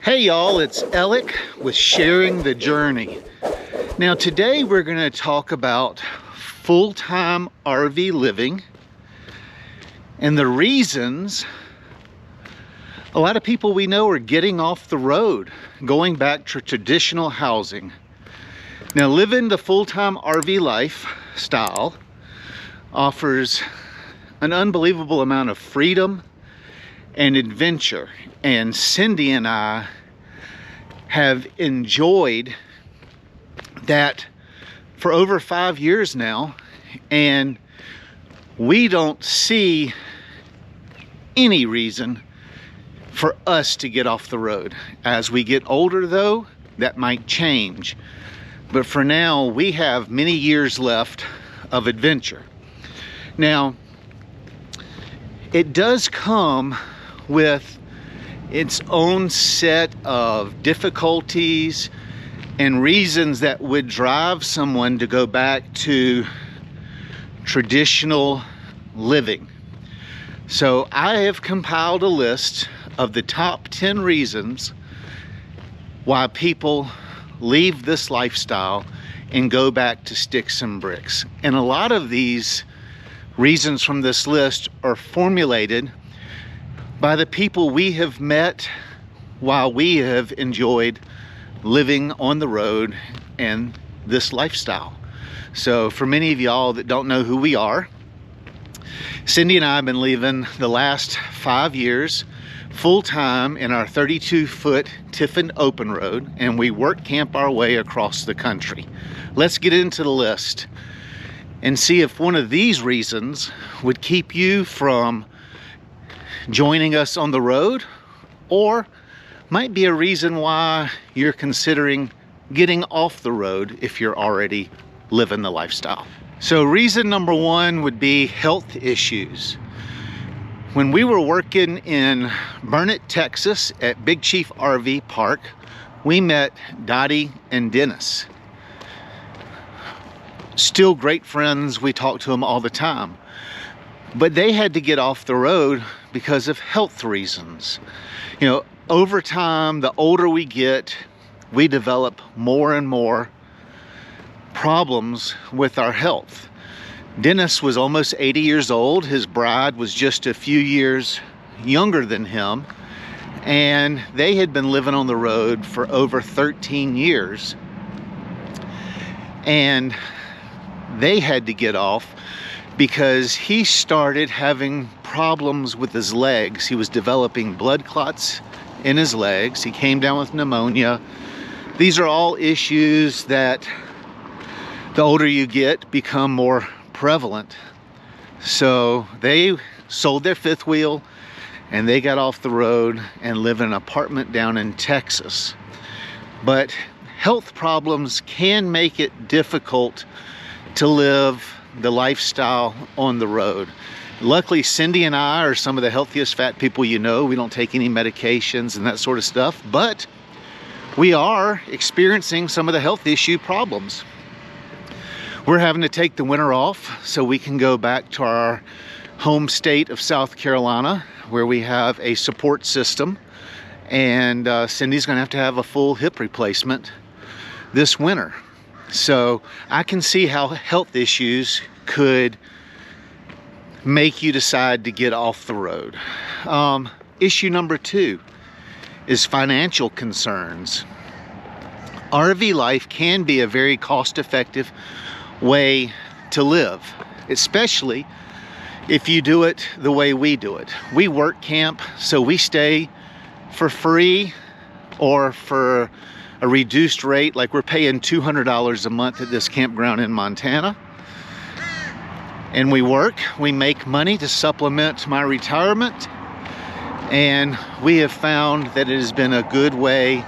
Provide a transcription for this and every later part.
Hey y'all, it's Alec with Sharing the Journey. Now today we're going to talk about full-time RV living and the reasons a lot of people we know are getting off the road, going back to traditional housing. Now living the full-time RV life style offers an unbelievable amount of freedom and adventure, and Cindy and I have enjoyed that for over 5 years now, and we don't see any reason for us to get off the road. As we get older though, that might change, but for now we have many years left of adventure. Now it does come with its own set of difficulties and reasons that would drive someone to go back to traditional living. So I have compiled a list of the top 10 reasons why people leave this lifestyle and go back to sticks and bricks. And a lot of these reasons from this list are formulated by the people we have met while we have enjoyed living on the road and this lifestyle. So for many of y'all that don't know who we are, Cindy and I have been living the last 5 years full-time in our 32-foot Tiffin open road, and we work camp our way across the country. Let's get into the list and see if one of these reasons would keep you from joining us on the road, or might be a reason why you're considering getting off the road if you're already living the lifestyle. So reason number one would be health issues. When we were working in Burnett, Texas at Big Chief RV Park, we met Dottie and Dennis. Still great friends, we talk to them all the time. But they had to get off the road because of health reasons. You know, over time, the older we get, we develop more and more problems with our health. Dennis was almost 80 years old. His bride was just a few years younger than him, and they had been living on the road for over 13 years. And they had to get off because he started having problems with his legs. He was developing blood clots in his legs. He came down with pneumonia. These are all issues that the older you get become more prevalent. So they sold their fifth wheel and they got off the road and live in an apartment down in Texas. But health problems can make it difficult to live the lifestyle on the road. Luckily, Cindy and I are some of the healthiest fat people you know. We don't take any medications and that sort of stuff, but we are experiencing some of the health issue problems. We're having to take the winter off so we can go back to our home state of South Carolina, where we have a support system, and Cindy's gonna have to have a full hip replacement this winter. So I can see how health issues could make you decide to get off the road. Issue number two is financial concerns. RV life can be a very cost-effective way to live, especially if you do it the way we do it. We work camp, so we stay for free or for a reduced rate. Like we're paying $200 a month at this campground in Montana. And we work, we make money to supplement my retirement. And we have found that it has been a good way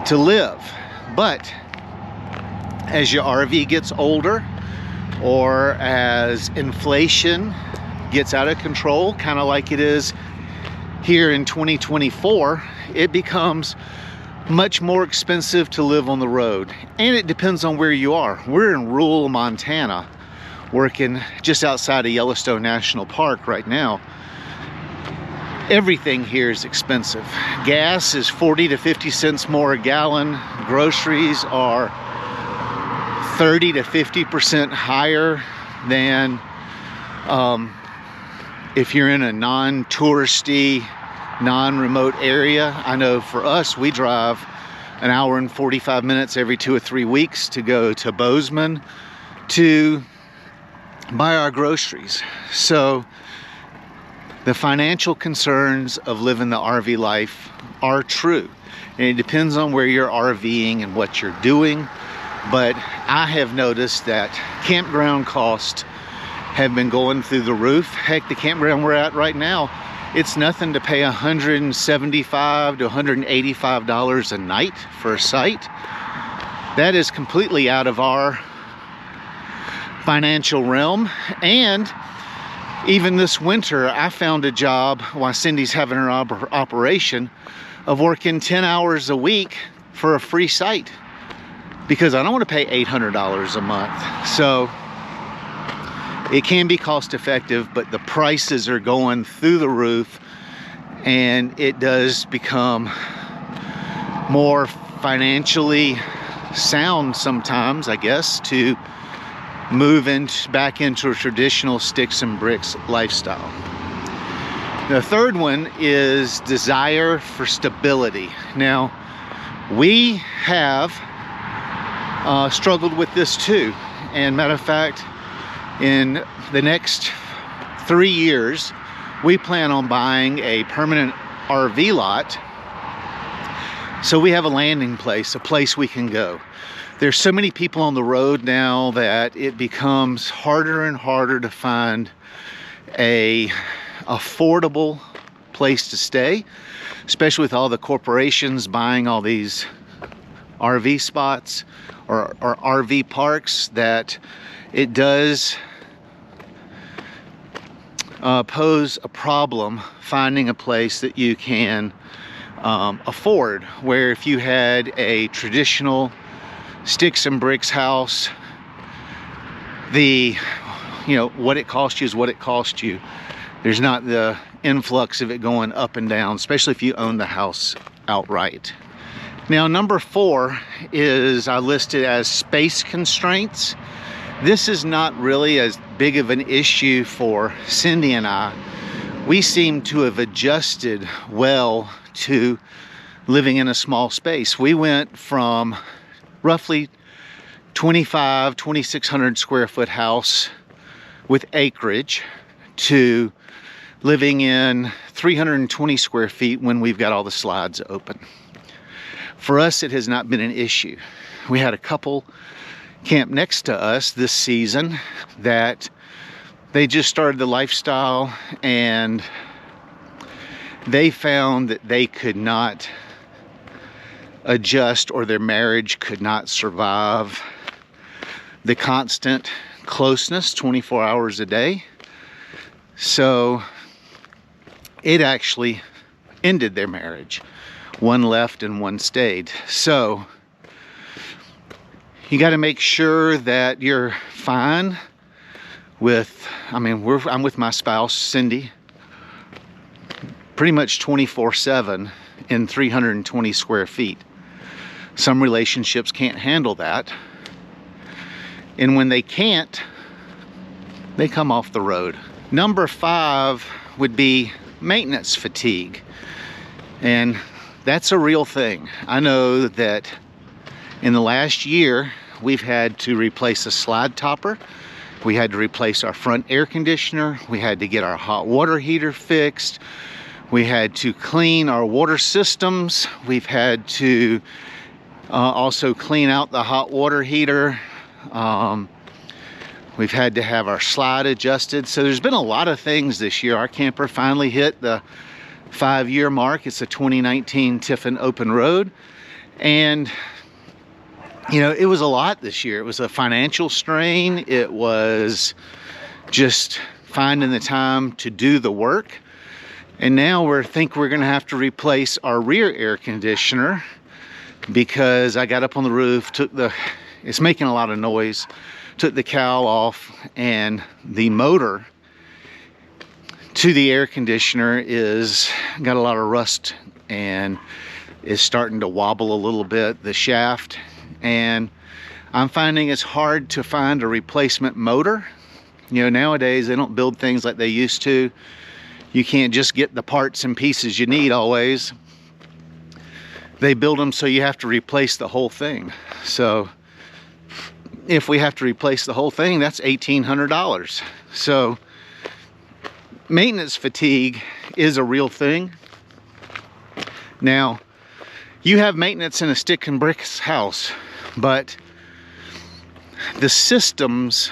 to live. But as your RV gets older, or as inflation gets out of control, kind of like it is here in 2024, it becomes much more expensive to live on the road. And it depends on where you are. We're in rural Montana, working just outside of Yellowstone National Park right now. everything here is expensive. Gas is 40 to 50 cents more a gallon. Groceries are 30 to 50% higher than if you're in a non-touristy, non-remote area. I know for us, we drive an hour and 45 minutes every 2 or 3 weeks to go to Bozeman to buy our groceries. So the financial concerns of living the RV life are true. And it depends on where you're RVing and what you're doing. But I have noticed that campground costs have been going through the roof. Heck, the campground we're at right now, it's nothing to pay $175 to $185 a night for a site. That is completely out of our financial realm. And even this winter, I found a job while Cindy's having her operation of working 10 hours a week for a free site because I don't want to pay $800 a month. So it can be cost effective, but the prices are going through the roof, and it does become more financially sound sometimes, I guess, to move back into a traditional sticks and bricks lifestyle. The third one is desire for stability. Now, we have struggled with this too, and matter of fact, in the next 3 years, we plan on buying a permanent RV lot. So we have a landing place, a place we can go. There's so many people on the road now that it becomes harder and harder to find a affordable place to stay, especially with all the corporations buying all these RV spots or RV parks, that it does pose a problem finding a place that you can afford. Where if you had a traditional sticks and bricks house, what it cost you is what it cost you. There's not the influx of it going up and down, especially if you own the house outright. Now, number 4 is I listed as space constraints. This is not really as big of an issue for Cindy and I. We seem to have adjusted well to living in a small space. We went from roughly 2,600 square foot house with acreage to living in 320 square feet when we've got all the slides open. For us, it has not been an issue. We had a couple camp next to us this season that they just started the lifestyle, and they found that they could not adjust, or their marriage could not survive the constant closeness 24 hours a day. So it actually ended their marriage. One left and one stayed. So you got to make sure that you're fine with, I'm with my spouse, Cindy, pretty much 24/7 in 320 square feet. Some relationships can't handle that. And when they can't, they come off the road. Number 5 would be maintenance fatigue. And that's a real thing. I know that in the last year, we've had to replace a slide topper. We had to replace our front air conditioner. We had to get our hot water heater fixed. We had to clean our water systems. We've had to also clean out the hot water heater. We've had to have our slide adjusted. So there's been a lot of things this year. Our camper finally hit the 5-year mark. It's a 2019 Tiffin Open Road. And it was a lot this year. It was a financial strain. It was just finding the time to do the work. And now we're going to have to replace our rear air conditioner, because I got up on the roof, it's making a lot of noise, took the cowl off, and the motor to the air conditioner is got a lot of rust and is starting to wobble a little bit, the shaft, and I'm finding it's hard to find a replacement motor. You know, nowadays they don't build things like they used to. You can't just get the parts and pieces you need always. They build them so you have to replace the whole thing. So if we have to replace the whole thing, that's $1,800. So maintenance fatigue is a real thing. Now, you have maintenance in a stick and bricks house, but the systems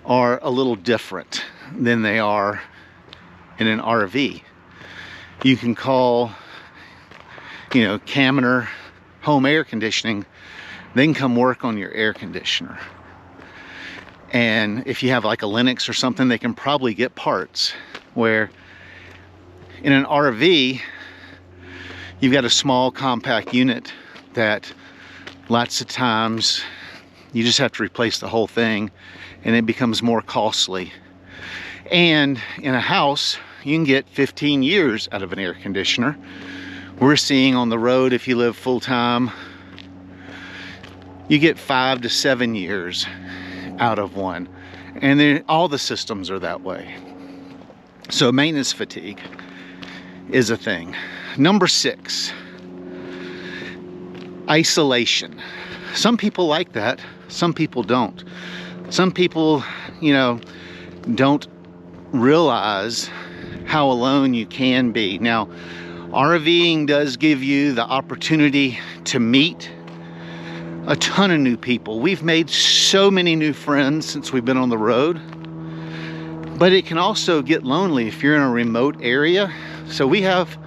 are a little different than they are in an RV. You can call, you know, Caminer Home Air Conditioning. They can come work on your air conditioner. And if you have like a Linux or something, they can probably get parts. Where in an RV, you've got a small compact unit that lots of times you just have to replace the whole thing and it becomes more costly. And in a house, you can get 15 years out of an air conditioner. We're seeing on the road, if you live full-time, you get 5 to 7 years out of one. And then all the systems are that way. So maintenance fatigue is a thing. Number 6, isolation. Some people like that, some people don't. Some people, you know, don't realize how alone you can be. Now, RVing does give you the opportunity to meet a ton of new people. We've made so many new friends since we've been on the road, but it can also get lonely if you're in a remote area. So we have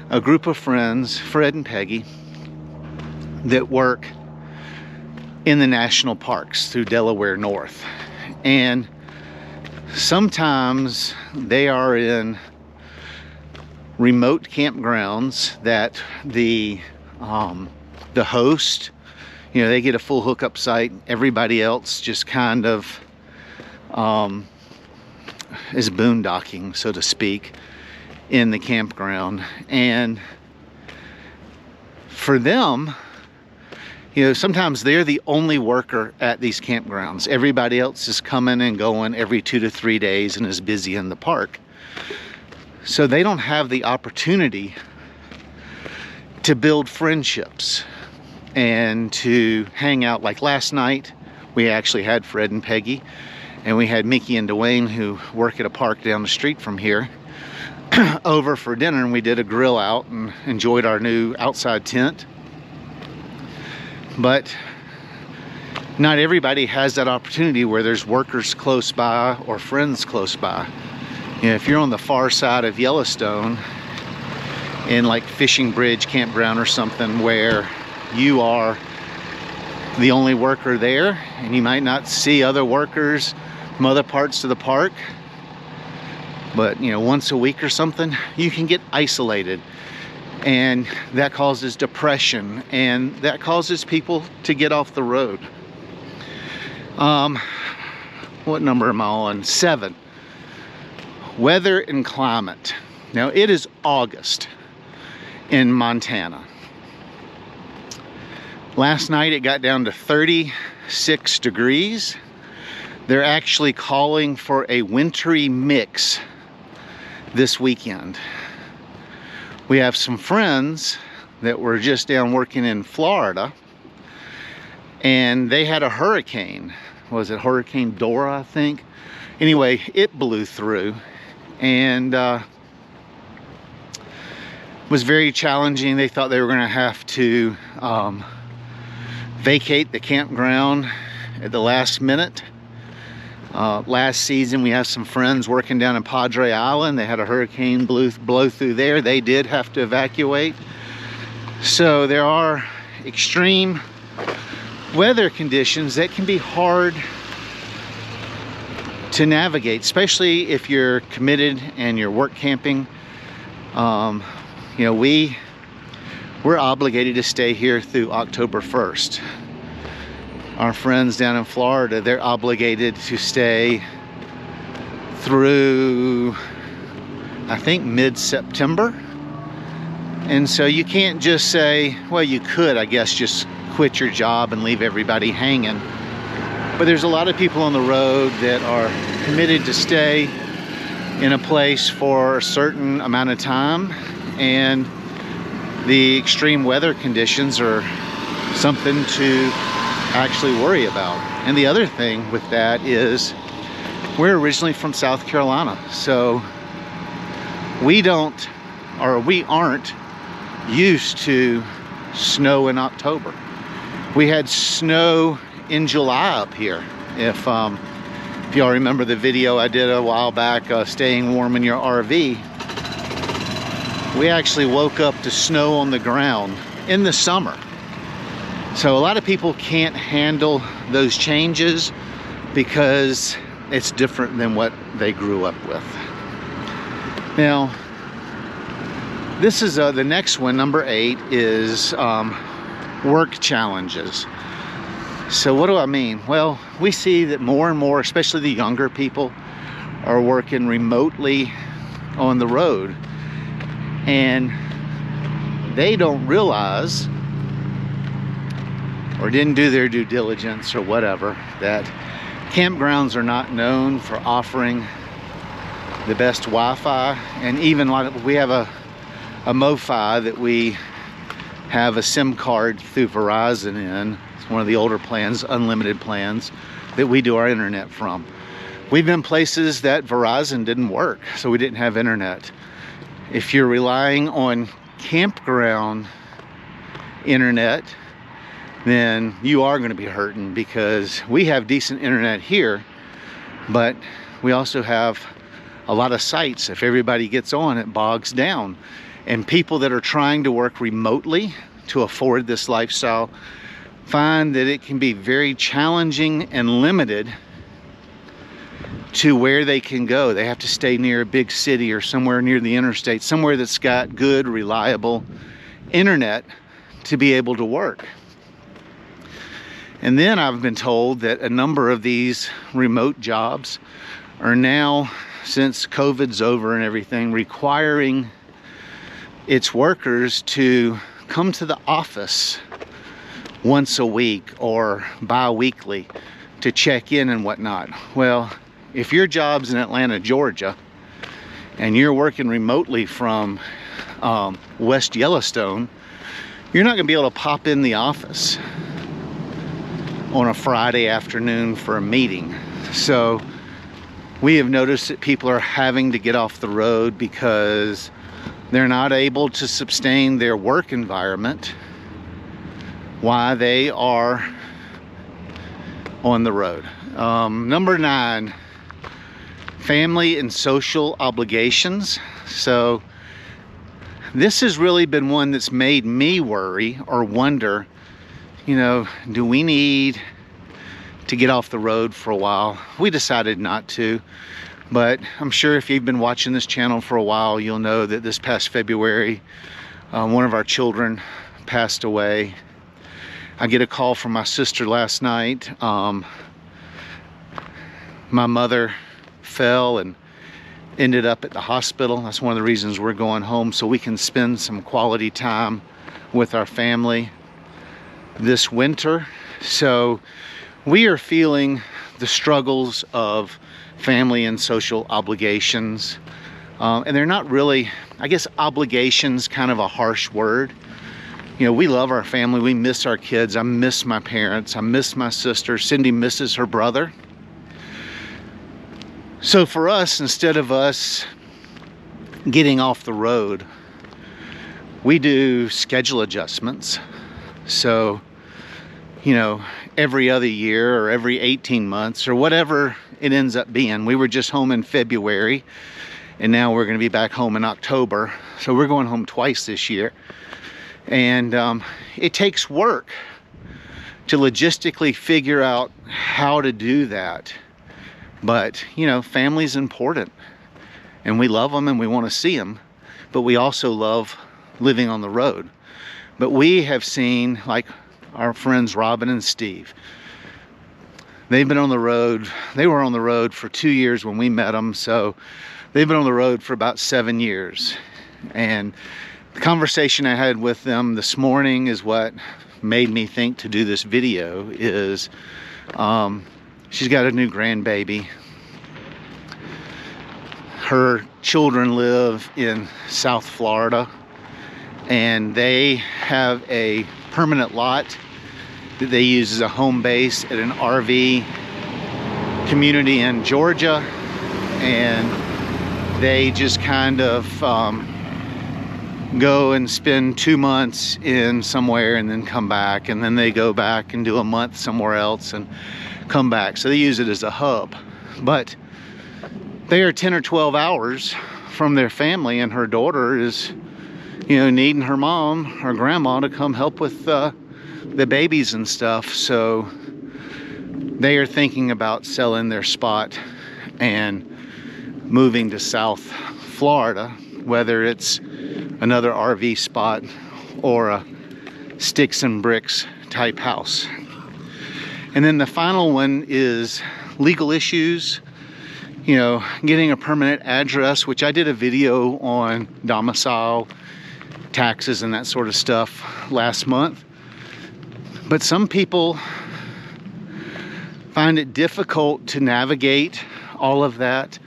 a group of friends, Fred and Peggy, that work in the national parks through Delaware North. And sometimes they are in remote campgrounds that the host, you know, they get a full hookup site. Everybody else just kind of is boondocking, so to speak, in the campground. And for them, you know, sometimes they're the only worker at these campgrounds. Everybody else is coming and going every 2 to 3 days and is busy in the park. So they don't have the opportunity to build friendships and to hang out. Like last night, we actually had Fred and Peggy, and we had Mickey and Dwayne, who work at a park down the street from here, over for dinner, and we did a grill out and enjoyed our new outside tent. But not everybody has that opportunity where there's workers close by or friends close by. You know, if you're on the far side of Yellowstone in like Fishing Bridge campground or something, where you are the only worker there and you might not see other workers from other parts of the park, but you know, once a week or something, you can get isolated, and that causes depression, and that causes people to get off the road. What number am I on? 7. Weather and climate. Now, it is August in Montana. Last night it got down to 36 degrees. They're actually calling for a wintry mix this weekend. We have some friends that were just down working in Florida, and they had a hurricane. Was it Hurricane Dora, I think? Anyway, it blew through, and was very challenging. They thought they were going to have to vacate the campground at the last minute. Last season, we have some friends working down in Padre Island. They had a hurricane blow through there. They did have to evacuate. So there are extreme weather conditions that can be hard to navigate, especially if you're committed and you're work camping. You know, we're obligated to stay here through October 1st. Our friends down in Florida, they're obligated to stay through, I think, mid-September. And so you can't just say, well, you could, I guess, just quit your job and leave everybody hanging. But there's a lot of people on the road that are committed to stay in a place for a certain amount of time, and the extreme weather conditions are something to actually worry about. And the other thing with that is we're originally from South Carolina, so we aren't used to snow in October. We had snow in July up here. If y'all remember the video I did a while back, staying warm in your RV, we actually woke up to snow on the ground in the summer. So a lot of people can't handle those changes because it's different than what they grew up with. Now, this is the next one, number 8, is work challenges. So what do I mean? Well, we see that more and more, especially the younger people, are working remotely on the road, and they don't realize, or didn't do their due diligence or whatever, that campgrounds are not known for offering the best Wi-Fi. And even like we have a MoFi that we have a SIM card through Verizon in. It's one of the older plans, unlimited plans, that we do our internet from. We've been places that Verizon didn't work, so we didn't have internet. If you're relying on campground internet, then you are going to be hurting, because we have decent internet here, but we also have a lot of sites. If everybody gets on, it bogs down. And people that are trying to work remotely to afford this lifestyle find that it can be very challenging and limited to where they can go. They have to stay near a big city or somewhere near the interstate, somewhere that's got good, reliable internet to be able to work. And then I've been told that a number of these remote jobs are now, since COVID's over and everything, requiring its workers to come to the office once a week or bi-weekly to check in and whatnot. Well, if your job's in Atlanta, Georgia, and you're working remotely from West Yellowstone, you're not going to be able to pop in the office on a Friday afternoon for a meeting. So we have noticed that people are having to get off the road because they're not able to sustain their work environment while they are on the road. Number 9, family and social obligations. So this has really been one that's made me worry or wonder, you know, do we need to get off the road for a while? We decided not to, but I'm sure if you've been watching this channel for a while, you'll know that this past February, one of our children passed away. I get a call from my sister last night. My mother fell and ended up at the hospital. That's one of the reasons we're going home, so we can spend some quality time with our family this winter. So we are feeling the struggles of family and social obligations, and they're not really, I guess obligations kind of a harsh word. You know, we love our family, we miss our kids. I miss my parents, I miss my sister. Cindy misses her brother. So for us, instead of us getting off the road, we do schedule adjustments. So, you know, every other year or every 18 months or whatever it ends up being. We were just home in February, and now we're going to be back home in October. So we're going home twice this year. And it takes work to logistically figure out how to do that. But, you know, family's important, and we love them and we want to see them, but we also love living on the road. But we have seen, like our friends Robin and Steve, They've been on the road. They were on the road for 2 years when we met them, so they've been on the road for about 7 years. And the conversation I had with them this morning is what made me think to do this video. Is she's got a new grandbaby. Her children live in South Florida, and they have a permanent lot that they use as a home base at an RV community in Georgia. And they just kind of go and spend 2 months in somewhere and then come back, and then they go back and do a month somewhere else and come back. So they use it as a hub. But they are 10 or 12 hours from their family, and her daughter is, you know, needing her mom or grandma to come help with the babies and stuff. So they are thinking about selling their spot and moving to South Florida, whether it's another RV spot or a sticks and bricks type house. And then the final one is legal issues, you know, getting a permanent address, which I did a video on domicile, taxes, and that sort of stuff last month. But some people find it difficult to navigate all of that.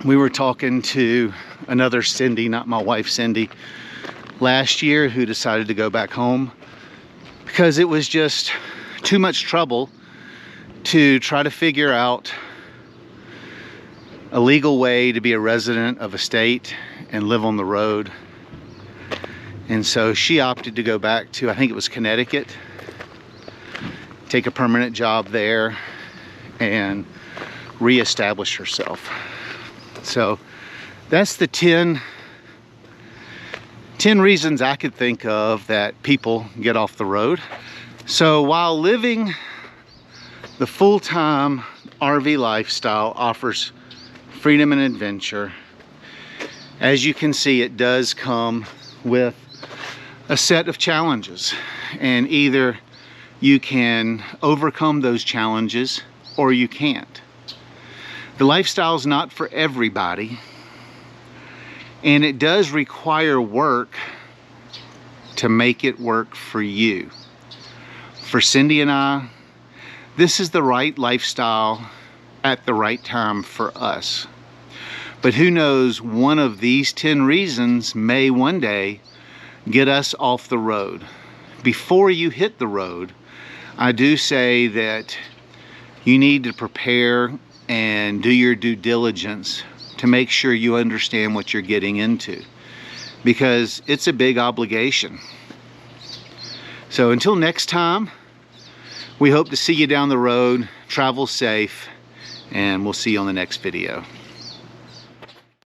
We were talking to another Cindy, not my wife Cindy, last year, who decided to go back home because it was just too much trouble to try to figure out a legal way to be a resident of a state and live on the road. And so she opted to go back to, I think it was Connecticut, take a permanent job there and reestablish herself. So that's the 10 reasons I could think of that people get off the road. So while living the full-time RV lifestyle offers freedom and adventure, as you can see, it does come with a set of challenges, and either you can overcome those challenges or you can't. The lifestyle is not for everybody, and it does require work to make it work for you. For Cindy and I, this is the right lifestyle at the right time for us. But who knows, one of these 10 reasons may one day get us off the road. Before you hit the road, I do say that you need to prepare and do your due diligence to make sure you understand what you're getting into, because it's a big obligation. So until next time, we hope to see you down the road. Travel safe, and we'll see you on the next video.